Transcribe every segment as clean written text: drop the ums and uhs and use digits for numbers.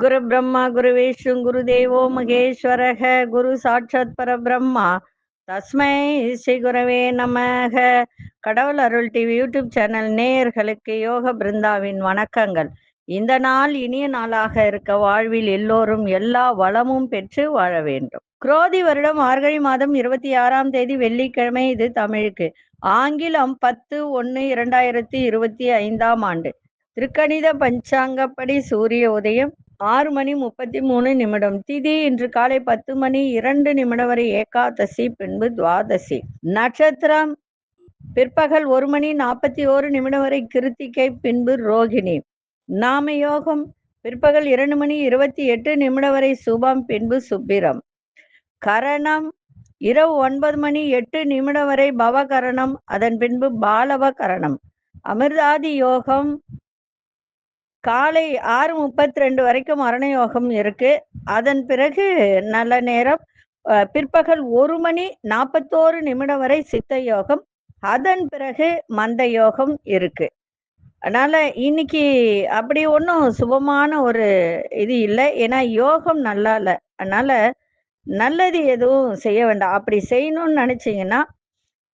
குரு பிரம்மா குரு விஷ்ணு குரு தேவோ மகேஸ்வரக குரு சாட்சாத் பரபிரம்மா தஸ்மை ஸ்ரீ குரவே நமக. கடவுள் அருள் டிவி யூடியூப் சேனல் நேயர்களுக்கு யோக பிருந்தாவின் வணக்கங்கள். இந்த நாள் இனிய நாளாக இருக்க வாழ்வில் எல்லோரும் எல்லா வளமும் பெற்று வாழ வேண்டும். குரோதி வருடம் மார்கழி மாதம் 26ஆம் தேதி வெள்ளிக்கிழமை. இது தமிழுக்கு. ஆங்கிலம் 10/1/2025ஆம் ஆண்டு. திருக்கணித பஞ்சாங்கப்படி சூரிய உதயம் 6:33. திதி இன்று காலை 10:02 வரை ஏகாதசி, பின்பு துவாதசி. நட்சத்திரம் பிற்பகல் 1:41 வரை கிருத்திகை, பின்பு ரோகிணி. நாம யோகம் பிற்பகல் 2:28 வரை சுபம், பின்பு சுப்பிரம். கரணம் இரவு 9:08 வரை பவகரணம், அதன் பின்பு பாலவ கரணம். அமிர்தாதி யோகம் காலை 6:32 வரைக்கும் மரண யோகம் இருக்கு. அதன் பிறகு நல்ல நேரம் பிற்பகல் 1:41 வரை சித்த யோகம், அதன் பிறகு மந்த யோகம் இருக்கு. அதனால இன்னைக்கு அப்படி ஒன்றும் சுபமான ஒரு இது இல்லை, ஏன்னா யோகம் நல்லா இல்லை. அதனால நல்லது எதுவும் செய்ய வேண்டாம். அப்படி செய்யணும்னு நினைச்சீங்கன்னா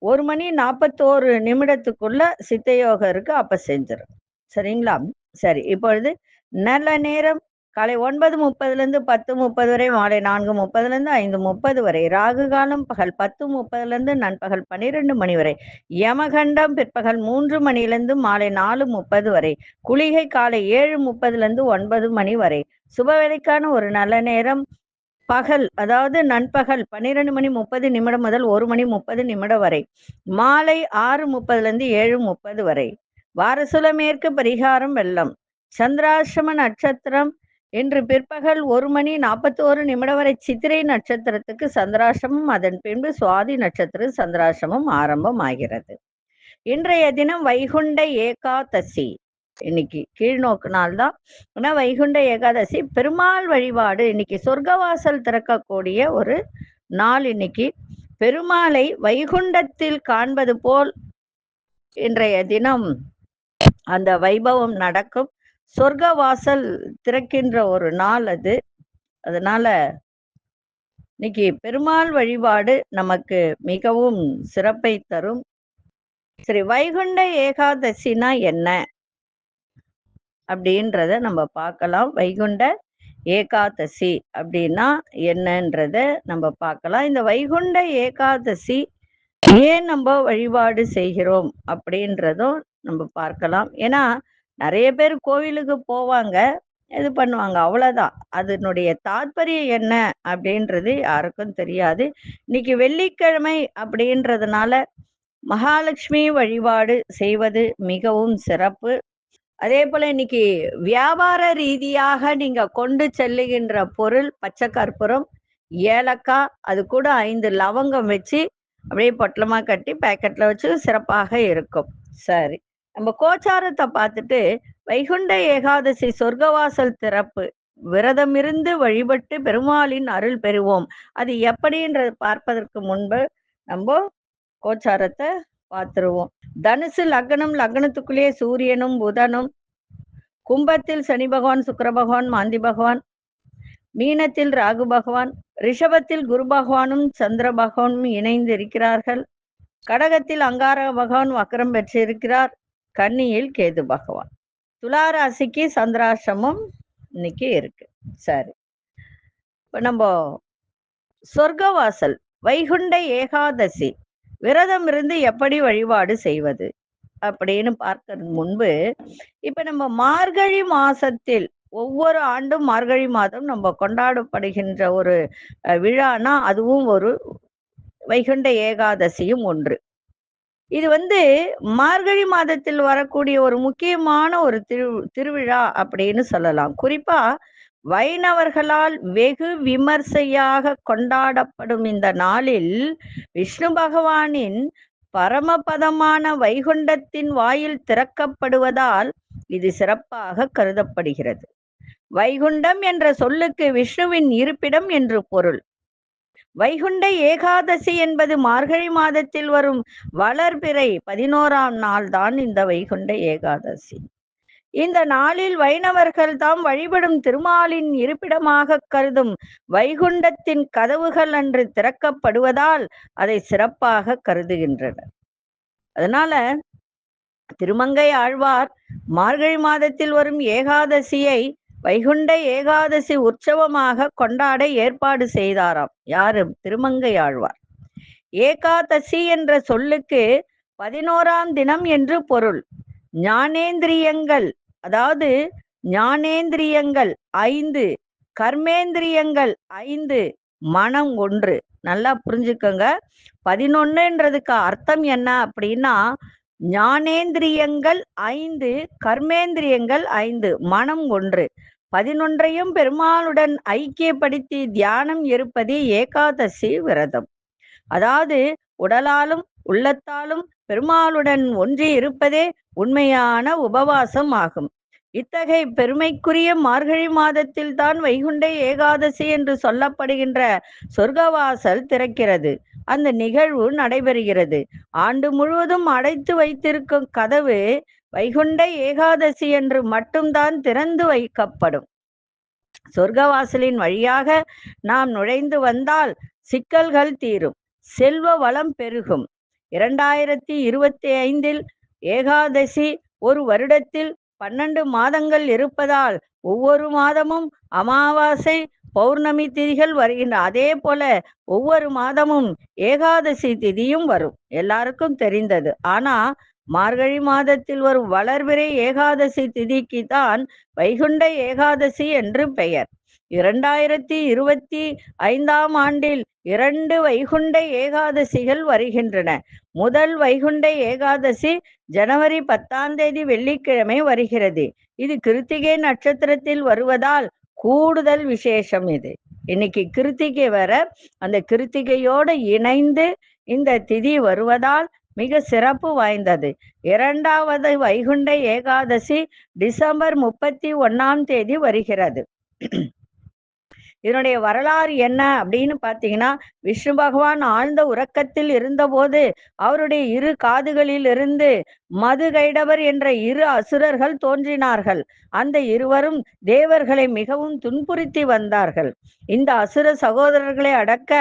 1:41 சித்த யோகம் இருக்கு, அப்ப செஞ்சிடும். சரிங்களா? சரி, இப்பொழுது நல்ல நேரம் காலை 9:30 10:30 வரை, மாலை 4:30 5:30 வரை. ராகு காலம் பகல் 10:30 நண்பகல் 12 மணி வரை. யமகண்டம் பிற்பகல் 3 மணியிலிருந்து மாலை 4:30 வரை. குளிகை காலை 7:30 9 மணி வரை. சுபவேளைக்கான ஒரு நல்ல நேரம் பகல், அதாவது நண்பகல் 12:30 முதல் 1:30 வரை. மாலை 6:30 7:30 வரை. வாரசுல மேற்கு பரிகாரம் வெள்ளம். சந்திராசிரம நட்சத்திரம் இன்று பிற்பகல் 1:41 வரை சித்திரை நட்சத்திரத்துக்கு சந்திராசிரமம், அதன் பின்பு சுவாதி நட்சத்திரம் சந்திராசிரமம் ஆரம்பம் ஆகிறது. இன்றைய தினம் வைகுண்ட ஏகாதசி. இன்னைக்கு கீழ்நோக்கு நாள் தான், ஆனா வைகுண்ட ஏகாதசி பெருமாள் வழிபாடு. இன்னைக்கு சொர்க்கவாசல் திறக்கக்கூடிய ஒரு நாள். இன்னைக்கு பெருமாளை வைகுண்டத்தில் காண்பது போல் இன்றைய தினம் அந்த வைபவம் நடக்கும். சொர்க்கவாசல் திறக்கின்ற ஒரு நாள் அது. அதனால இன்னைக்கு பெருமாள் வழிபாடு நமக்கு மிகவும் சிறப்பை தரும். சரி, வைகுண்ட ஏகாதசினா என்ன அப்படின்றத நம்ம பார்க்கலாம். வைகுண்ட ஏகாதசி அப்படின்னா என்னன்றத நம்ம பார்க்கலாம். இந்த வைகுண்ட ஏகாதசி ஏன் நம்ம வழிபாடு செய்கிறோம் அப்படின்றதும் நம்ம பார்க்கலாம். ஏன்னா நிறைய பேர் கோவிலுக்கு போவாங்க, இது பண்ணுவாங்க, அவ்வளவுதான். அதனுடைய தாற்பயம் என்ன அப்படின்றது யாருக்கும் தெரியாது. இன்னைக்கு வெள்ளிக்கிழமை அப்படின்றதுனால மகாலட்சுமி வழிபாடு செய்வது மிகவும் சிறப்பு. அதே போல இன்னைக்கு வியாபார ரீதியாக நீங்க கொண்டு செல்லுகின்ற பொருள் பச்சை கற்பூரம், ஏலக்காய், அது கூட 5 லவங்கம் வச்சு அப்படியே பொட்டலமா கட்டி பேக்கெட்ல வச்சு சிறப்பாக இருக்கும். சரி, நம்ம கோச்சாரத்தை பார்த்துட்டு வைகுண்ட ஏகாதசி சொர்க்கவாசல் திறப்பு, விரதம் இருந்து வழிபட்டு பெருமாளின் அருள் பெறுவோம். அது எப்படின்றது பார்ப்பதற்கு முன்பு நம்ம கோச்சாரத்தை பார்த்துருவோம். தனுசு லக்னம், லக்னத்துக்குள்ளேயே சூரியனும் புதனும். கும்பத்தில் சனி பகவான், சுக்கிர பகவான், மாந்தி பகவான். மீனத்தில் ராகு பகவான். ரிஷபத்தில் குரு பகவானும் சந்திர பகவானும் இணைந்து இருக்கிறார்கள். கடகத்தில் அங்கார பகவான் வக்ரம் பெற்றிருக்கிறார். கன்னியில் கேது பகவான். துலா ராசிக்கு சந்திராசிரமம் இன்னைக்கு இருக்கு. சரி, இப்ப நம்ம சொர்க்கவாசல் வைகுண்ட ஏகாதசி விரதம் இருந்து எப்படி வழிபாடு செய்வது அப்படின்னு பார்க்கறதுக்கு முன்பு, இப்ப நம்ம மார்கழி மாசத்தில் ஒவ்வொரு ஆண்டும் மார்கழி மாதம் நம்ம கொண்டாடப்படுகின்ற ஒரு விழானா அதுவும் ஒரு வைகுண்ட ஏகாதசியும் ஒன்று. இது மார்கழி மாதத்தில் வரக்கூடிய ஒரு முக்கியமான ஒரு திருவிழா அப்படின்னு சொல்லலாம். குறிப்பா வைணவர்களால் வெகு விமர்சையாக கொண்டாடப்படும் இந்த நாளில் விஷ்ணு பகவானின் பரமபதமான வைகுண்டத்தின் வாயில் திறக்கப்படுவதால் இது சிறப்பாக கருதப்படுகிறது. வைகுண்டம் என்ற சொல்லுக்கு விஷ்ணுவின் இருப்பிடம் என்று பொருள். வைகுண்ட ஏகாதசி என்பது மார்கழி மாதத்தில் வரும் வளர்பிறை 11ஆம் நாள் தான் இந்த வைகுண்ட ஏகாதசி. இந்த நாளில் வைணவர்கள் தாம் வழிபடும் திருமாலின் இருப்பிடமாக கருதும் வைகுண்டத்தின் கதவுகள் அன்று திறக்கப்படுவதால் அதை சிறப்பாக கருதுகின்றனர். அதனால திருமங்கை ஆழ்வார் மார்கழி மாதத்தில் வரும் ஏகாதசியை வைகுண்ட ஏகாதசி உற்சவமாக கொண்டாட ஏற்பாடு செய்தாராம். யாரு? திருமங்கை ஆழ்வார். ஏகாதசி என்ற சொல்லுக்கு 11ஆம் தினம் என்று பொருள். ஞானேந்திரியங்கள், அதாவது ஞானேந்திரியங்கள் 5, கர்மேந்திரியங்கள் 5, மனம் 1. நல்லா புரிஞ்சுக்கோங்க. 11ன்றதுக்கு அர்த்தம் என்ன அப்படின்னா, ஞானேந்திரியங்கள் 5, கர்மேந்திரியங்கள் 5, மனம் 1. 11ஐயும் பெருமாளுடன் ஐக்கியப்படுத்தி தியானம் இருப்பது ஏகாதசி விரதம். அதாவது உடலாலும் உள்ளத்தாலும் பெருமாளுடன் ஒன்றி இருப்பதே உண்மையான உபவாசம் ஆகும். இத்தகைய பெருமைக்குரிய மார்கழி மாதத்தில் தான் வைகுண்ட ஏகாதசி என்று சொல்லப்படுகின்ற சொர்க்கவாசல் திறக்கிறது. அந்த நிகழ்வு நடைபெறுகிறது. ஆண்டு முழுவதும் அடைத்து வைத்திருக்கும் கதவு வைகுண்ட ஏகாதசி என்று மட்டும்தான் திறந்து வைக்கப்படும். சொர்க்கவாசலின் வழியாக நாம் நுழைந்து வந்தால் சிக்கல்கள் தீரும், செல்வ வளம் பெருகும். 2025 ஏகாதசி ஒரு வருடத்தில் 12 மாதங்கள் இருப்பதால் ஒவ்வொரு மாதமும் அமாவாசை பௌர்ணமி திதிகள் வருகின்ற, அதே போல ஒவ்வொரு மாதமும் ஏகாதசி திதியும் வரும், எல்லாருக்கும் தெரிந்தது. ஆனா மார்கழி மாதத்தில் வரும் வளர்பிறை ஏகாதசி திதிக்கு தான் வைகுண்ட ஏகாதசி என்று பெயர். 2025ஆம் ஆண்டில் 2 வைகுண்ட ஏகாதசிகள் வருகின்றன. முதல் வைகுண்ட ஏகாதசி ஜனவரி 10ஆம் தேதி வெள்ளிக்கிழமை வருகிறது. இது கிருத்திகை நட்சத்திரத்தில் வருவதால் கூடுதல் விசேஷம். இது இன்னைக்கு கிருத்திகை வர, அந்த கிருத்திகையோடு இணைந்து இந்த திதி வருவதால் மிக சிறப்பு வாய்ந்தது. 2வது வைகுண்ட ஏகாதசி டிசம்பர் 31ஆம் தேதி வருகிறது. இதனுடைய வரலாறு என்ன அப்படின்னு பார்த்தீங்கன்னா, விஷ்ணு பகவான் ஆழ்ந்த உறக்கத்தில் இருந்தபோது அவருடைய 2 காதுகளில் இருந்து மதுகைடவர் என்ற 2 அசுரர்கள் தோன்றினார்கள். அந்த இருவரும் தேவர்களை மிகவும் துன்புறுத்தி வந்தார்கள். இந்த அசுர சகோதரர்களை அடக்க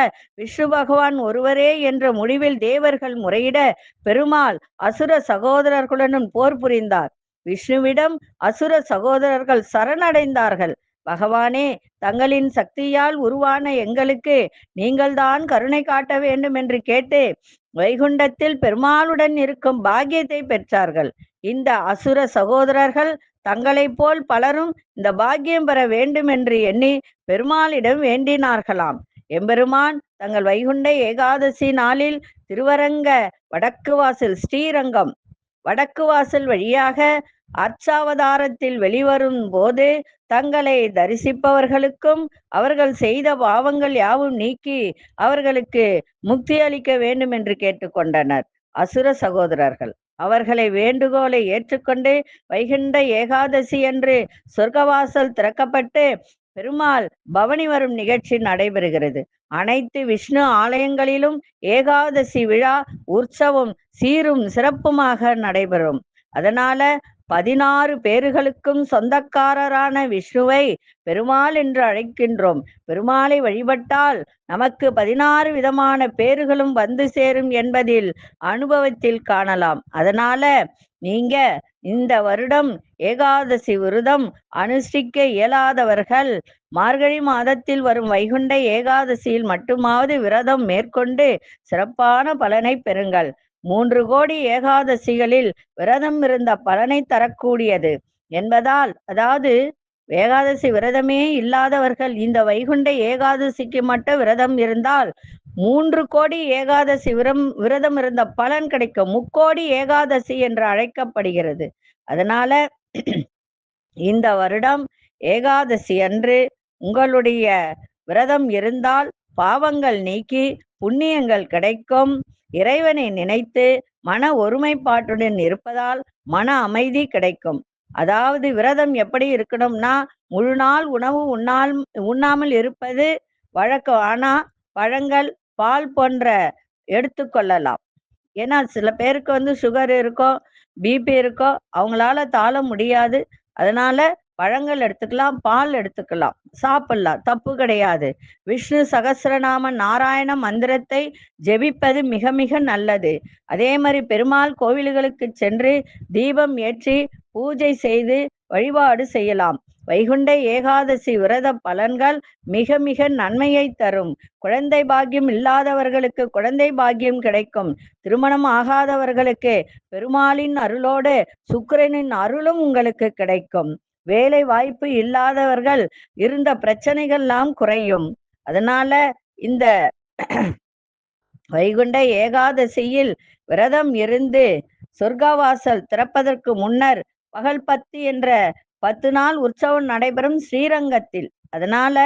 விஷ்ணு பகவான் ஒருவரே என்ற முடிவில் தேவர்கள் முறையிட பெருமாள் அசுர சகோதரர்களுடன் போர் புரிந்தார். விஷ்ணுவிடம் அசுர சகோதரர்கள் சரணடைந்தார்கள். பகவானே, தங்களின் சக்தியால் உருவான எங்களுக்கு நீங்கள்தான் கருணை காட்ட வேண்டும் என்று கேட்டு வைகுண்டத்தில் பெருமாளுடன் இருக்கும் பாக்கியத்தை பெற்றார்கள். இந்த அசுர சகோதரர்கள் தங்களைப் போல் பலரும் இந்த பாக்கியம் பெற வேண்டும் என்று எண்ணி பெருமாளிடம் வேண்டினார்களாம். எம்பெருமான் தங்கள் வைகுண்ட ஏகாதசி நாளில் திருவரங்க வடக்கு வாசல் ஸ்ரீரங்கம் வடக்கு வாசல் வழியாக அர்ச்சாவதாரத்தில் வெளிவரும் போது தங்களை தரிசிப்பவர்களுக்கும் அவர்கள் செய்த பாவங்கள் யாவும் நீக்கி அவர்களுக்கு முக்தி அளிக்க வேண்டும் என்று கேட்டுக்கொண்டனர் அசுர சகோதரர்கள். அவர்களை வேண்டுகோளை ஏற்றுக்கொண்டு வைகுண்ட ஏகாதசி என்று சொர்க்கவாசல் திறக்கப்பட்டு பெருமாள் பவனி வரும் நிகழ்ச்சி நடைபெறுகிறது. அனைத்து விஷ்ணு ஆலயங்களிலும் ஏகாதசி விழா உற்சவம் சீரும் சிறப்புமாக நடைபெறும். அதனால 16 பேர்களுக்கும் சொந்தக்காரரான விஷ்ணுவை பெருமாள் என்று அழைக்கின்றோம். பெருமாளை வழிபட்டால் நமக்கு 16 விதமான பேர்களும் வந்து சேரும் என்பதில் அனுபவத்தில் காணலாம். அதனால நீங்க இந்த வருடம் ஏகாதசி விரதம் அனுஷ்டிக்க இயலாதவர்கள் மார்கழி மாதத்தில் வரும் வைகுண்ட ஏகாதசியில் மட்டுமாவது விரதம் மேற்கொண்டு சிறப்பான பலனை பெறுங்கள். 3 கோடி ஏகாதசிகளில் விரதம் இருந்த பலனை தரக்கூடியது என்பதால், அதாவது ஏகாதசி விரதமே இல்லாதவர்கள் இந்த வைகுண்ட ஏகாதசிக்கு மட்டும் விரதம் இருந்தால் 3 கோடி ஏகாதசி விரதம் இருந்த பலன் கிடைக்கும். 3 கோடி ஏகாதசி என்று அழைக்கப்படுகிறது. அதனால இந்த வருடம் ஏகாதசி அன்று உங்களுடைய விரதம் இருந்தால் பாவங்கள் நீக்கி புண்ணியங்கள் கிடைக்கும். இறைவனை நினைத்து மன ஒருமைப்பாட்டுடன் இருப்பதால் மன அமைதி கிடைக்கும். அதாவது விரதம் எப்படி இருக்கணும்னா, முழு நாள் உணவு உண்ணாமல் இருப்பது வழக்கம். ஆனா பழங்கள் பால் போன்ற எடுத்துக்கொள்ளலாம். ஏன்னா சில பேருக்கு சுகர் இருக்கோ, பிபி இருக்கோ, அவங்களால தாழ முடியாது. அதனால பழங்கள் எடுத்துக்கலாம், பால் எடுத்துக்கலாம், சாப்பிடலாம், தப்பு கிடையாது. விஷ்ணு சகஸ்ரநாம நாராயண மந்திரத்தை ஜெபிப்பது மிக மிக நல்லது. அதே மாதிரி பெருமாள் கோவில்களுக்கு சென்று தீபம் ஏற்றி பூஜை செய்து வழிபாடு செய்யலாம். வைகுண்ட ஏகாதசி விரத பலன்கள் மிக மிக நன்மையை தரும். குழந்தை பாக்கியம் இல்லாதவர்களுக்கு குழந்தை பாக்கியம் கிடைக்கும். திருமணம் ஆகாதவர்களுக்கு பெருமாளின் அருளோடு சுக்கிரனின் அருளும் உங்களுக்கு கிடைக்கும். வேலை வாய்ப்பு இல்லாதவர்கள் இருந்த பிரச்சனைகள் எல்லாம் குறையும். அதனால இந்த வைகுண்ட ஏகாதசியில் விரதம் இருந்து சொர்க்கவாசல் திறப்பதற்கு முன்னர் பகல் 10 என்ற 10 நாள் உற்சவம் நடைபெறும் ஸ்ரீரங்கத்தில். அதனால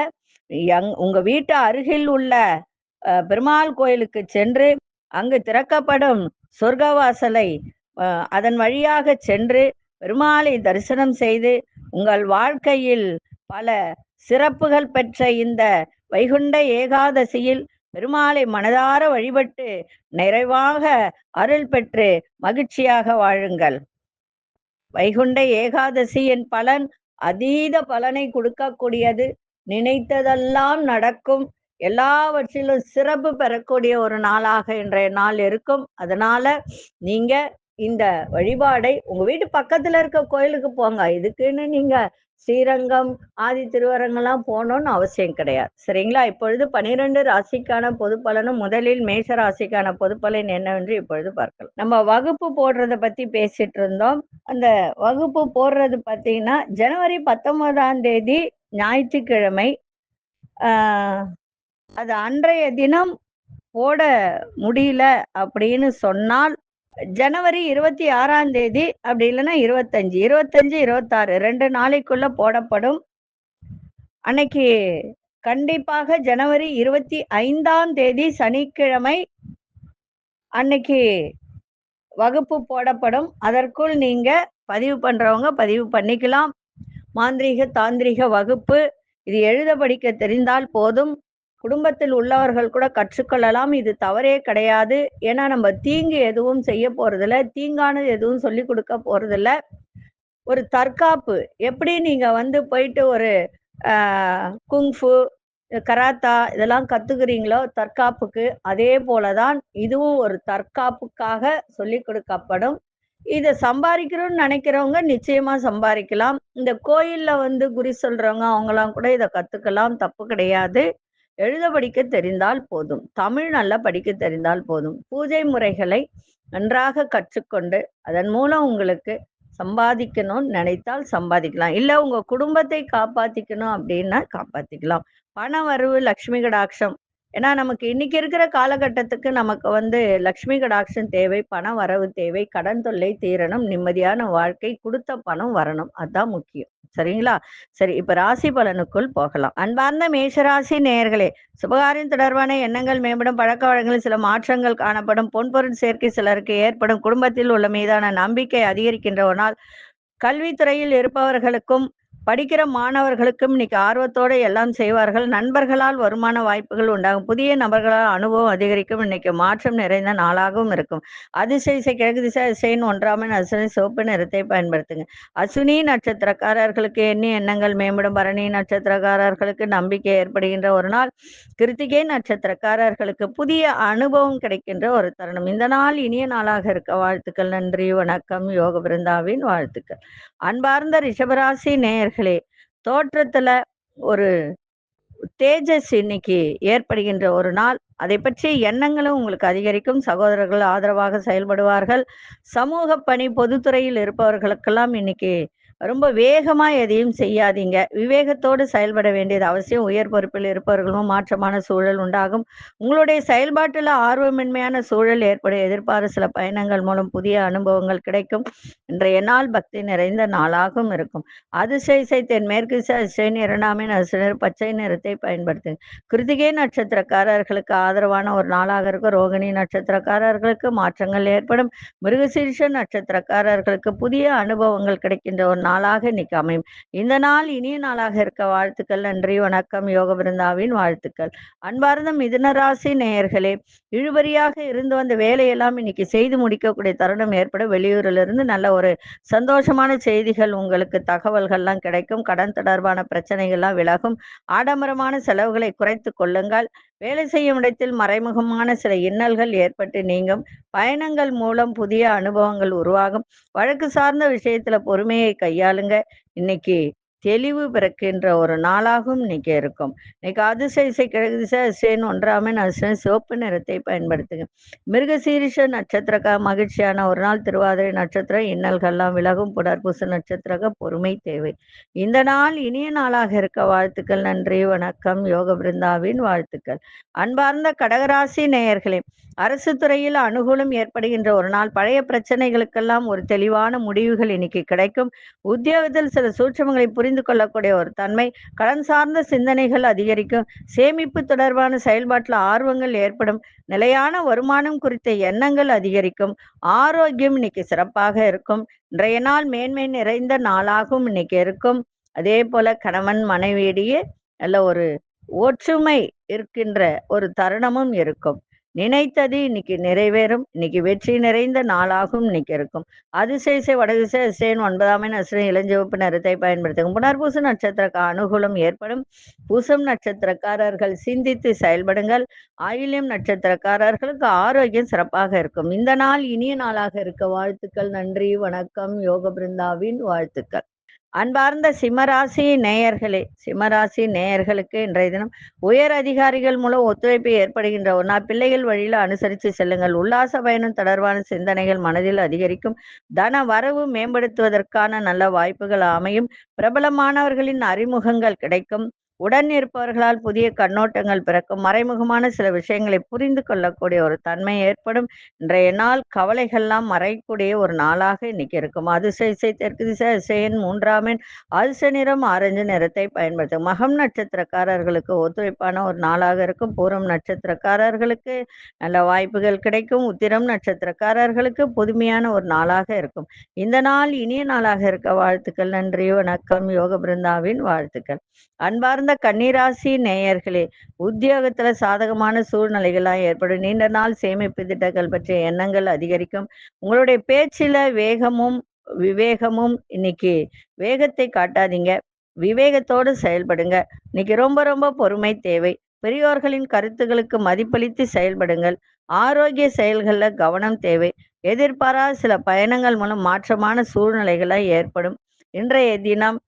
உங்க வீட்டு அருகில் உள்ள பெருமாள் கோயிலுக்கு சென்று அங்கு திறக்கப்படும் சொர்க்கவாசலை அதன் வழியாக சென்று பெருமாளை தரிசனம் செய்து உங்கள் வாழ்க்கையில் பல சிறப்புகள் பெற்ற இந்த வைகுண்ட ஏகாதசியில் பெருமாளை மனதார வழிபட்டு நிறைவாக அருள் பெற்று மகிழ்ச்சியாக வாழுங்கள். வைகுண்ட ஏகாதசியின் பலன் அதீத பலனை கொடுக்கக்கூடியது. நினைத்ததெல்லாம் நடக்கும். எல்லாவற்றிலும் சிறப்பு பெறக்கூடிய ஒரு நாளாக இன்றைய நாள் இருக்கும். அதனால நீங்க இந்த வழிபாடை உங்க வீட்டு பக்கத்துல இருக்க கோயிலுக்கு போங்க. இதுக்குன்னு நீங்க ஸ்ரீரங்கம் ஆதி திருவரங்கெல்லாம் போகணும்னு அவசியம் கிடையாது. சரிங்களா? இப்பொழுது 12 ராசிக்கான பொது பலனும் முதலில் மேஷ ராசிக்கான பொது பலன் என்னவென்று இப்பொழுது பார்க்கலாம். நம்ம வகுப்பு போடுறத பத்தி பேசிட்டு இருந்தோம். அந்த வகுப்பு போடுறது பார்த்தீங்கன்னா ஜனவரி 19ஆம் தேதி ஞாயிற்றுக்கிழமை. அது அன்றைய தினம் போட முடியல அப்படின்னு சொன்னால் ஜனவரி 26ஆம் தேதி, அப்படி இல்லைன்னா 25, 26 2 நாளைக்குள்ள போடப்படும். அன்னைக்கு கண்டிப்பாக ஜனவரி 25ஆம் தேதி சனிக்கிழமை அன்னைக்கு வகுப்பு போடப்படும். அதற்குள் நீங்க பதிவு பண்றவங்க பதிவு பண்ணிக்கலாம். மாந்திரீக தாந்திரிக வகுப்பு இது எழுத படிக்க தெரிந்தால் போதும். குடும்பத்தில் உள்ளவர்கள் கூட கற்றுக்கொள்ளலாம். இது தவறே கிடையாது. ஏன்னா நம்ம தீங்கு எதுவும் செய்ய போறதில்ல, தீங்கானது எதுவும் சொல்லி கொடுக்க போறதில்ல. ஒரு தற்காப்பு எப்படி நீங்க போயிட்டு ஒரு குங்ஃபு கராத்தா இதெல்லாம் கத்துக்கிறீங்களோ தற்காப்புக்கு, அதே போலதான் இதுவும் ஒரு தற்காப்புக்காக சொல்லி கொடுக்கப்படும். இதை சம்பாதிக்கணும்னு நினைக்கிறவங்க நிச்சயமா சம்பாதிக்கலாம். இந்த கோயில்ல குறி சொல்றவங்க அவங்களாம் கூட இதை கத்துக்கலாம், தப்பு கிடையாது. எழுத படிக்க தெரிந்தால் போதும். தமிழ் நல்லா படிக்க தெரிந்தால் போதும். பூஜை முறைகளை நன்றாக கற்றுக்கொண்டு அதன் மூலம் உங்களுக்கு சம்பாதிக்கணும்னு நினைத்தால் சம்பாதிக்கலாம். இல்ல உங்க குடும்பத்தை காப்பாத்திக்கணும் அப்படின்னா காப்பாத்திக்கலாம். பண வரவு, லட்சுமி கடாட்சம். ஏன்னா நமக்கு இன்னைக்கு இருக்கிற காலகட்டத்துக்கு நமக்கு லட்சுமி கடாட்சம் தேவை, பண வரவு தேவை, கடன் தொல்லை தீரணும், நிம்மதியான வாழ்க்கை, கொடுத்த பணம் வரணும். அதுதான் முக்கியம். சரிங்களா? சரி, இப்ப ராசி பலனுக்குள் போகலாம். அன்பார்ந்த மேஷராசி நேயர்களே, சுபகாரியம் தொடர்பான எண்ணங்கள் மேம்படும். பழக்க வழக்கங்களில் சில மாற்றங்கள் காணப்படும். பொன்பொருள் சேர்க்கை சிலருக்கு ஏற்படும். குடும்பத்தில் உள்ள மீதான நம்பிக்கை அதிகரிக்கின்ற ஒரு நாள். கல்வித்துறையில் இருப்பவர்களுக்கும் படிக்கிற மாணவர்களுக்கும் இன்னைக்கு ஆர்வத்தோடு எல்லாம் செய்வார்கள். நண்பர்களால் வருமான வாய்ப்புகள் உண்டாகும். புதிய நபர்களால் அனுபவம் அதிகரிக்கும். இன்னைக்கு மாற்றம் நிறைந்த நாளாகவும் இருக்கும். அதிசய கிழக்கு திசை அதிசயின் 1ஆம் எண் அசுவினி சிவப்பு நிறத்தை பயன்படுத்துங்க. அசுனி நட்சத்திரக்காரர்களுக்கு எண்ணிய எண்ணங்கள் மேம்படும். பரணி நட்சத்திரக்காரர்களுக்கு நம்பிக்கை ஏற்படுகின்ற ஒரு நாள். கிருத்திகை நட்சத்திரக்காரர்களுக்கு புதிய அனுபவம் கிடைக்கின்ற ஒரு தருணம். இந்த நாள் இனிய நாளாக இருக்க வாழ்த்துக்கள். நன்றி, வணக்கம். யோக பிருந்தாவின் வாழ்த்துக்கள். அன்பார்ந்த ரிஷபராசி நேயர்களே, தோற்றத்துல ஒரு தேஜஸ் இன்னைக்கு ஏற்படுகின்ற ஒரு நாள். அதை பற்றி எண்ணங்களும் உங்களுக்கு அதிகரிக்கும். சகோதரர்கள் ஆதரவாக செயல்படுவார்கள். சமூக பணி பொதுத்துறையில் இருப்பவர்களுக்கெல்லாம் இன்னைக்கு ரொம்ப வேகமா எதையும் செய்யாதீங்க. விவேகத்தோடு செயல்பட வேண்டியது அவசியம். உயர் பொறுப்பில் இருப்பவர்களும் மாற்றமான சூழல் உண்டாகும். உங்களுடைய செயல்பாட்டில் ஆர்வமின்மையான சூழல் ஏற்படும். எதிர்பார்த்த சில பயணங்கள் மூலம் புதிய அனுபவங்கள் கிடைக்கும். இன்றைய நாள் பக்தி நிறைந்த நாளாகவும் இருக்கும். அதிசய தென்மேற்கு அதிசயின் 2ஆம் எண் அசுனர் பச்சை நிறத்தை பயன்படுத்துங்க. கிருத்திகை நட்சத்திரக்காரர்களுக்கு ஆதரவான ஒரு நாளாக இருக்கும். ரோகிணி நட்சத்திரக்காரர்களுக்கு மாற்றங்கள் ஏற்படும். மிருகசீரிஷ நட்சத்திரக்காரர்களுக்கு புதிய அனுபவங்கள் கிடைக்கின்ற ஒரு நாள். நாளாக இன்னைக்கு அமையும். இந்த நாள் இனிய நாளாக இருக்க வாழ்த்துக்கள். நன்றி, வணக்கம். யோக பிருந்தாவின் வாழ்த்துக்கள். அன்பார்ந்த மிதுன ராசி நேயர்களே, இழுபறியாக இருந்து வந்த வேலையெல்லாம் இன்னைக்கு செய்து முடிக்கக்கூடிய தருணம் ஏற்பட வெளியூரிலிருந்து நல்ல ஒரு சந்தோஷமான செய்திகள் உங்களுக்கு தகவல்கள்லாம் கிடைக்கும். கடன் தொடர்பான பிரச்சனைகள்லாம் விலகும். ஆடம்பரமான செலவுகளை குறைத்து கொள்ளுங்கள். வேலை செய்யும் இடத்தில் மறைமுகமான சில இன்னல்கள் ஏற்பட்டு நீங்கும். பயணங்கள் மூலம் புதிய அனுபவங்கள் உருவாகும். வழக்கு சார்ந்த விஷயத்துல பொறுமையை கையாளுங்க. இன்னைக்கு தெளிவு பிறக்கின்ற ஒரு நாளாகவும் இன்னைக்கு இருக்கும். இன்னைக்கு அதிசய இசை கிழக்கு திசை அதிசயன் ஒன்றாமன் அதிசயம் சிவப்பு நிறத்தை பயன்படுத்துங்க. மிருகசீரிஷ நட்சத்திரக்க மகிழ்ச்சியான ஒரு நாள். திருவாதிரை நட்சத்திரம் இன்னல்கள்லாம் விலகும். புனர்பூச நட்சத்திரக்க பொறுமை தேவை. இந்த நாள் இனிய நாளாக இருக்க வாழ்த்துக்கள். நன்றி, வணக்கம். யோக பிருந்தாவின் வாழ்த்துக்கள். அன்பார்ந்த கடகராசி நேயர்களே, அரசு துறையில் அனுகூலம் ஏற்படுகின்ற ஒரு நாள். பழைய பிரச்சனைகளுக்கெல்லாம் ஒரு தெளிவான முடிவுகள் இன்னைக்கு கிடைக்கும். உத்தியோகத்தில் சில சூட்சமங்களை புரிந்து கொள்ளக்கூடிய ஒரு தன்மை. கடன் சார்ந்த சிந்தனைகள் அதிகரிக்கும். சேமிப்பு தொடர்பான செயல்பாட்டில் ஆர்வங்கள் ஏற்படும். நிலையான வருமானம் குறித்த எண்ணங்கள் அதிகரிக்கும். ஆரோக்கியம் இன்னைக்கு சிறப்பாக இருக்கும். இன்றைய நாள் மேன்மை நிறைந்த நாளாகவும் இன்னைக்கு இருக்கும். அதே போல கணவன் மனைவியிடையே நல்ல ஒரு ஒற்றுமை இருக்கின்ற ஒரு தருணமும் இருக்கும். நினைத்தது இன்னைக்கு நிறைவேறும். இன்னைக்கு வெற்றி நிறைந்த நாளாகவும் இன்னைக்கு இருக்கும். அதிசய வடதிசை அதிசயன் 9ஆம் எண் அதிசயம் இளஞ்சிவப்பு நிறத்தை பயன்படுத்தும். புனர்பூச நட்சத்திரக்கு அனுகூலம் ஏற்படும். பூசம் நட்சத்திரக்காரர்கள் சிந்தித்து செயல்படுங்கள். ஆயில்யம் நட்சத்திரக்காரர்களுக்கு ஆரோக்கியம் சிறப்பாக இருக்கும். இந்த நாள் இனிய நாளாக இருக்க வாழ்த்துக்கள். நன்றி, வணக்கம். யோக பிருந்தாவின் வாழ்த்துக்கள். அன்பார்ந்த சிம்மராசி நேயர்களே, சிம்மராசி நேயர்களுக்கு இன்றைய தினம் உயர் அதிகாரிகள் மூலம் ஒத்துழைப்பு ஏற்படுகின்ற ஒரு நாள். பிள்ளைகள் வழியில் அனுசரித்து செல்லுங்கள். உல்லாச பயணம் தொடர்பான சிந்தனைகள் மனதில் அதிகரிக்கும். தன வரவு மேம்படுத்துவதற்கான நல்ல வாய்ப்புகள் அமையும். பிரபலமானவர்களின் அறிமுகங்கள் கிடைக்கும். உடன் இருப்பவர்களால் புதிய கண்ணோட்டங்கள் பிறக்கும். மறைமுகமான சில விஷயங்களை புரிந்து கொள்ளக்கூடிய ஒரு தன்மை ஏற்படும். இன்றைய நாள் கவலைகள்லாம் மறையக்கூடிய ஒரு நாளாக இன்னைக்கு இருக்கும். அதிசய இசை தெற்கு திசை அதிசயன் 3ஆம் எண் அதிர்ஷ்ட நிறம் ஆரஞ்சு நிறத்தை பயன்படுத்தும். மகம் நட்சத்திரக்காரர்களுக்கு ஒத்துழைப்பான ஒரு நாளாக இருக்கும். பூரம் நட்சத்திரக்காரர்களுக்கு நல்ல வாய்ப்புகள் கிடைக்கும். உத்திரம் நட்சத்திரக்காரர்களுக்கு புதுமையான ஒரு நாளாக இருக்கும். இந்த நாள் இனிய நாளாக இருக்க வாழ்த்துக்கள். நன்றி, வணக்கம். யோக பிருந்தாவின் வாழ்த்துக்கள். அன்பார்ந்த கன்னிராசி நேயர்களே, உத்தியோகத்துல சாதகமான சூழ்நிலைகள்லாம் ஏற்படும். நீண்ட நாள் சேமிப்பு திட்டங்கள் பற்றிய எண்ணங்கள் அதிகரிக்கும். உங்களுடைய பேச்சில வேகமும் விவேகமும் இன்னைக்கு வேகத்தை காட்டாதீங்க. விவேகத்தோடு செயல்படுங்க. இன்னைக்கு ரொம்ப ரொம்ப பொறுமை தேவை. பெரியோர்களின் கருத்துக்களுக்கு மதிப்பளித்து செயல்படுங்கள். ஆரோக்கிய செயல்கள்ல கவனம் தேவை. எதிர்பாராத சில பயணங்கள் மூலம் மாற்றமான சூழ்நிலைகளை ஏற்படும். இன்றைய தினம்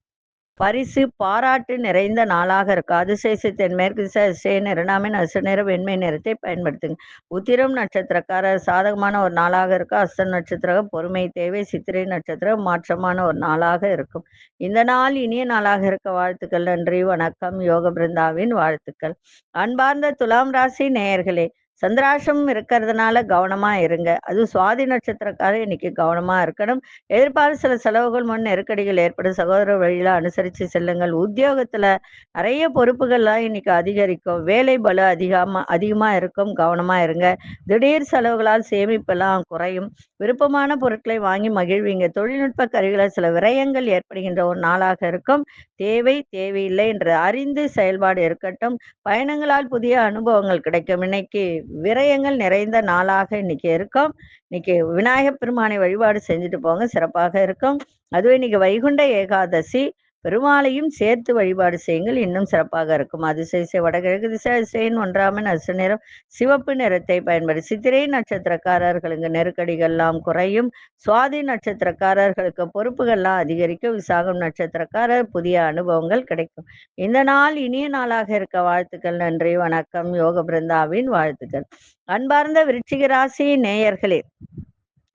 பரிசு பாராட்டு நிறைந்த நாளாக இருக்கும். அதிசய தென்மேற்கு திசை அதிசயன் 2ஆம் எண் அதிர்ஷ்ட நிற வெண்மை நிறத்தை பயன்படுத்துங்க. உத்திரம் நட்சத்திரக்காரர் சாதகமான ஒரு நாளாக இருக்கும். அஸ்தம் நட்சத்திரம் பொறுமை தேவை. சித்திரை நட்சத்திரம் மாற்றமான ஒரு நாளாக இருக்கும். இந்த நாள் இனிய நாளாக இருக்க வாழ்த்துக்கள். நன்றி, வணக்கம். யோக பிருந்தாவின் வாழ்த்துக்கள். அன்பார்ந்த துலாம் ராசி நேயர்களே, சந்திராஷ்டமம் இருக்கிறதுனால கவனமா இருங்க. அது சுவாதி நட்சத்திரக்காரர் இன்னைக்கு கவனமா இருக்கணும். எதிர்பார்த்த சில செலவுகள் முன் நெருக்கடிகள் ஏற்படும். சகோதர வழியில அனுசரித்து செல்லுங்கள். உத்தியோகத்துல நிறைய பொறுப்புகள்லாம் இன்னைக்கு அதிகரிக்கும். வேலை பளு அதிகமா இருக்கும். கவனமா இருங்க. திடீர் செலவுகளால் சேமிப்பெல்லாம் குறையும். விருப்பமான பொருட்களை வாங்கி மகிழ்வீங்க. தொழில்நுட்ப கருவிகளால் சில விரயங்கள் ஏற்படுகின்ற ஒரு நாளாக இருக்கும். தேவையில்லை என்று அறிந்து செயல்பாடு இருக்கட்டும். பயணங்களால் புதிய அனுபவங்கள் கிடைக்கும். இன்னைக்கு விரயங்கள் நிறைந்த நாளாக இன்னைக்கு இருக்கும். இன்னைக்கு விநாயகப் பெருமானை வழிபாடு செஞ்சுட்டு போங்க, சிறப்பாக இருக்கும். அதுவே இன்னைக்கு வைகுண்ட ஏகாதசி, பெருமாளையும் சேர்த்து வழிபாடு செய்யுங்கள், இன்னும் சிறப்பாக இருக்கும். அதிசய வடகிழக்கு திசை அதிசயன் 1ஆம் எண் அதிர்ஷ்ட நிறம் சிவப்பு நிறத்தை பயன்படுத்தி. சித்திரை நட்சத்திரக்காரர்களுக்கு நெருக்கடிகள்லாம் குறையும். சுவாதி நட்சத்திரக்காரர்களுக்கு பொறுப்புகள்லாம் அதிகரிக்கும். விசாகம் நட்சத்திரக்காரர் புதிய அனுபவங்கள் கிடைக்கும். இந்த நாள் இனிய நாளாக இருக்க வாழ்த்துக்கள். நன்றி, வணக்கம். யோக பிருந்தாவின் வாழ்த்துக்கள். அன்பார்ந்த விருச்சிக ராசி நேயர்களே,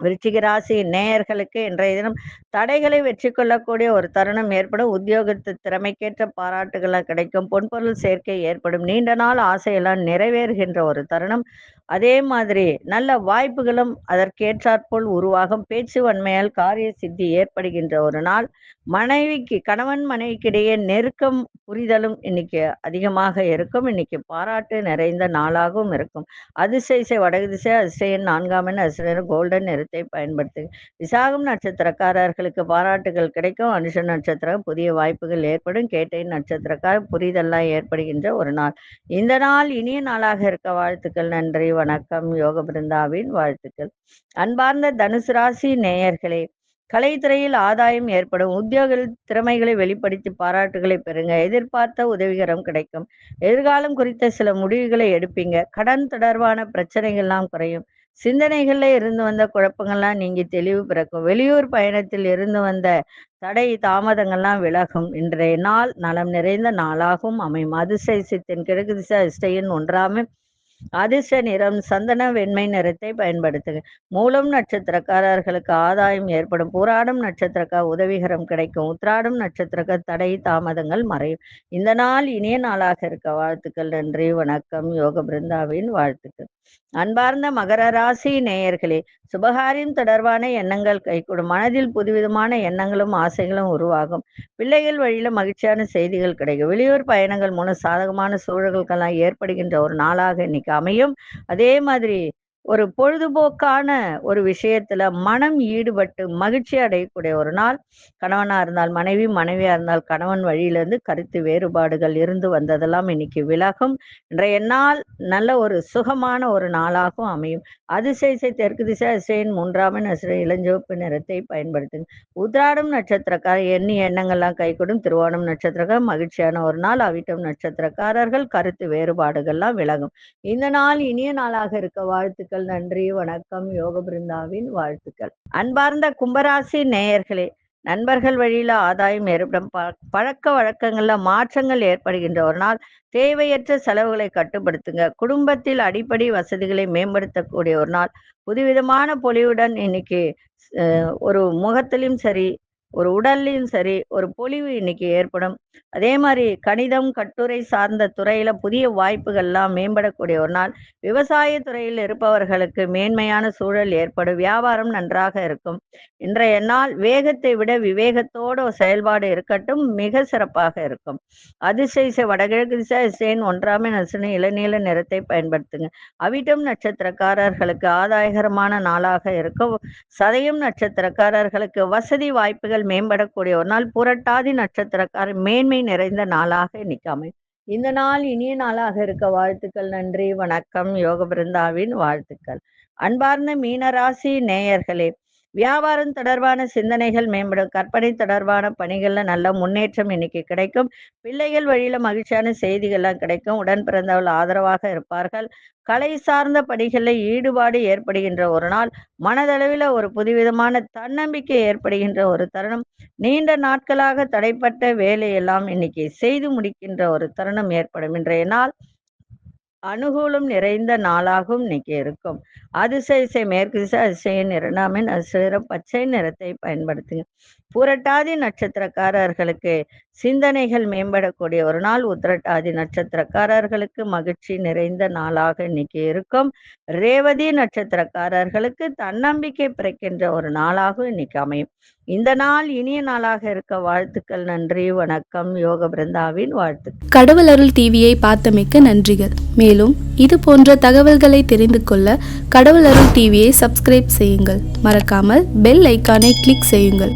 விருச்சிக ராசி நேயர்களுக்கு இன்றைய தினம் தடைகளை வெற்றி கொள்ளக்கூடிய ஒரு தருணம் ஏற்படும். உத்தியோகத்து திறமைக்கேற்ற பாராட்டுகளாக கிடைக்கும். பொன்பொருள் சேர்க்கை ஏற்படும். நீண்ட நாள் ஆசையெல்லாம் நிறைவேறுகின்ற ஒரு தருணம். அதே மாதிரி நல்ல வாய்ப்புகளும் அதற்கேற்றாற்போல் உருவாகும். பேச்சு வன்மையால் காரிய சித்தி ஏற்படுகின்ற ஒரு நாள். கணவன் மனைவிக்கிடையே நெருக்கம் புரிதலும் இன்னைக்கு அதிகமாக இருக்கும். இன்னைக்கு பாராட்டு நிறைந்த நாளாகவும் இருக்கும். அதிசய வடகு திசை அதிசயன் 4ஆம் எண் அதிர்ஷ்ட நிறம் கோல்டன் நிறத்தை நிறத்தை பயன்படுத்துங்க. விசாகம் நட்சத்திரக்காரர்களுக்கு பாராட்டுகள் கிடைக்கும். அனுஷ நட்சத்திரம் புதிய வாய்ப்புகள் ஏற்படும். கேட்டை நட்சத்திரக்காரர் புரிதல்லாம் ஏற்படுகின்ற ஒரு நாள். இந்த நாள் இனிய நாளாக இருக்க வாழ்த்துக்கள். நன்றி, வணக்கம். யோக பிருந்தாவின் வாழ்த்துக்கள். அன்பார்ந்த தனுசு ராசி நேயர்களே, கலைத்துறையில் ஆதாயம் ஏற்படும். உத்தியோக திறமைகளை வெளிப்படுத்தி பாராட்டுகளை பெறுங்க. எதிர்பார்த்த உதவிகரம் கிடைக்கும். எதிர்காலம் குறித்த சில முடிவுகளை எடுப்பீங்க. கடன் தொடர்பான பிரச்சனைகள்லாம் குறையும். சிந்தனைகள்ல இருந்து வந்த குழப்பங்கள்லாம் நீங்கி தெளிவு பிறக்கும். வெளியூர் பயணத்தில் இருந்து வந்த தடை தாமதங்கள்லாம் விலகும். இன்றைய நாள் நலம் நிறைந்த நாளாகவும் அமையும். அதிசயத்தின் கிழக்கு திசை அதிர்ஷ்ட ஒன்றாமை. அதிர்ஷ்ட நிறம் சந்தன வெண்மை நிறத்தை பயன்படுத்துங்க. மூலம் நட்சத்திரக்காரர்களுக்கு ஆதாயம் ஏற்படும். பூராடம் நட்சத்திரக்கார உதவிகரம் கிடைக்கும். உத்திராடம் நட்சத்திரக்கார தடை தாமதங்கள் மறையும். இந்த நாள் இனிய நாளாக இருக்க வாழ்த்துக்கள். நன்றி, வணக்கம். யோக பிருந்தாவின் வாழ்த்துக்கள். அன்பார்ந்த மகர ராசி நேயர்களே, சுபகாரியம் தொடர்பான எண்ணங்கள் கைகூடும். மனதில் புதுவிதமான எண்ணங்களும் ஆசைகளும் உருவாகும். பிள்ளைகள் வழியில மகிழ்ச்சியான செய்திகள் கிடைக்கும். வெளியூர் பயணங்கள் மூலம் சாதகமான சூழல்கள்லாம் ஏற்படுகின்ற ஒரு நாளாக இன்னைக்கு அமையும். அதே மாதிரி ஒரு பொழுதுபோக்கான ஒரு விஷயத்துல மனம் ஈடுபட்டு மகிழ்ச்சி அடையக்கூடிய ஒரு நாள். கணவனா இருந்தால் மனைவி, மனைவியா இருந்தால் கணவன் வழியிலிருந்து கருத்து வேறுபாடுகள் இருந்து வந்ததெல்லாம் இன்னைக்கு விலகும். இன்றைய நாள் நல்ல ஒரு சுகமான ஒரு நாளாகவும் அமையும். அதிசய தெற்கு திசை அதிசயின் மூன்றாம் இளஞ்சிவப்பு நிறத்தை பயன்படுத்துங்க. உத்திராடம் நட்சத்திரக்காரர் எண்ணிய எண்ணங்கள்லாம் கைகூடும். திருவோணம் நட்சத்திரக்காரர் மகிழ்ச்சியான ஒரு நாள். அவிட்டம் நட்சத்திரக்காரர்கள் கருத்து வேறுபாடுகள்லாம் விலகும். இந்த நாள் இனிய நாளாக இருக்க வாழ்த்துக்கள். நன்றி, வணக்கம். யோக பிருந்தாவின் வாழ்த்துக்கள். அன்பார்ந்த கும்பராசி நேயர்களே, நண்பர்கள் வழியில ஆதாயம் ஏற்படும். பழக்க வழக்கங்கள்ல மாற்றங்கள் ஏற்படுகின்ற ஒரு நாள். தேவையற்ற செலவுகளை கட்டுப்படுத்துங்க. குடும்பத்தில் அடிப்படை வசதிகளை மேம்படுத்தக்கூடிய ஒரு நாள். புதுவிதமான பொலிவுடன் இன்னைக்கு ஒரு முகத்திலும் சரி, ஒரு உடல்லையும் சரி, ஒரு பொலிவு இன்னைக்கு ஏற்படும். அதே மாதிரி கணிதம் கட்டுரை சார்ந்த துறையில புதிய வாய்ப்புகள்லாம் மேம்படக்கூடிய ஒரு நாள். விவசாய துறையில் இருப்பவர்களுக்கு மேன்மையான சூழல் ஏற்படும். வியாபாரம் நன்றாக இருக்கும். இன்றைய நாள் வேகத்தை விட விவேகத்தோட செயல்பாடு இருக்கட்டும், மிக சிறப்பாக இருக்கும். அதிசய வடகிழக்கு திசை அதிசயன் ஒன்றாமை நசுனி இளநீல நிறத்தை பயன்படுத்துங்க. அவிட்டம் நட்சத்திரக்காரர்களுக்கு ஆதாயகரமான நாளாக இருக்கும். சதயம் நட்சத்திரக்காரர்களுக்கு வசதி வாய்ப்புகள் மேம்படக்கூடிய ஒரு நாள். புரட்டாதி நட்சத்திரக்காரர் மேன்மை நிறைந்த நாளாக இன்னைக்கு அமையும். இந்த நாள் இனிய நாளாக இருக்க வாழ்த்துக்கள். நன்றி, வணக்கம். யோக பிருந்தாவின் வாழ்த்துக்கள். அன்பார்ந்த மீனராசி நேயர்களே, வியாபாரம் தொடர்பான சிந்தனைகள் மேம்படும். கற்பனை தொடர்பான பணிகள்ல நல்ல முன்னேற்றம் இன்னைக்கு கிடைக்கும். பிள்ளைகள் வழியில மகிழ்ச்சியான செய்திகள்லாம் கிடைக்கும். உடன் பிறந்தவர்கள் ஆதரவாக இருப்பார்கள். கலை சார்ந்த பணிகளில் ஈடுபாடு ஏற்படுகின்ற ஒரு நாள். மனதளவில் ஒரு புதுவிதமான தன்னம்பிக்கை ஏற்படுகின்ற ஒரு தருணம். நீண்ட நாட்களாக தடைப்பட்ட வேலையெல்லாம் இன்னைக்கு செய்து முடிக்கின்ற ஒரு தருணம் ஏற்படும். இன்றைய நாள் அனுகூலம் நிறைந்த நாளாகவும் இன்னைக்கு இருக்கும். அதிசய மேற்கு திசை அதிசயின் இரண்டாமின் அதிசயம் பச்சை நிறத்தை பயன்படுத்துங்க. புரட்டாதி நட்சத்திரக்காரர்களுக்கு சிந்தனைகள் மேம்படக்கூடிய ஒரு நாள். உத்திரட்டாதி நட்சத்திரக்காரர்களுக்கு மகிழ்ச்சி நிறைந்த நாளாக இன்னைக்கு இருக்கும். ரேவதி நட்சத்திரக்காரர்களுக்கு தன்னம்பிக்கை பிறக்கின்ற ஒரு நாளாக இன்னைக்கு அமையும். இந்த நாள் இனிய நாளாக இருக்க வாழ்த்துக்கள். நன்றி, வணக்கம். யோக பிருந்தாவின் வாழ்த்துக்கள். கடவுள் அருள் டிவியை பார்த்தமைக்கு நன்றிகள். மேலும் இது போன்ற தகவல்களை தெரிந்து கொள்ள கடவுள் அருள் டிவியை சப்ஸ்கிரைப் செய்யுங்கள். மறக்காமல் பெல் ஐக்கானை கிளிக் செய்யுங்கள்.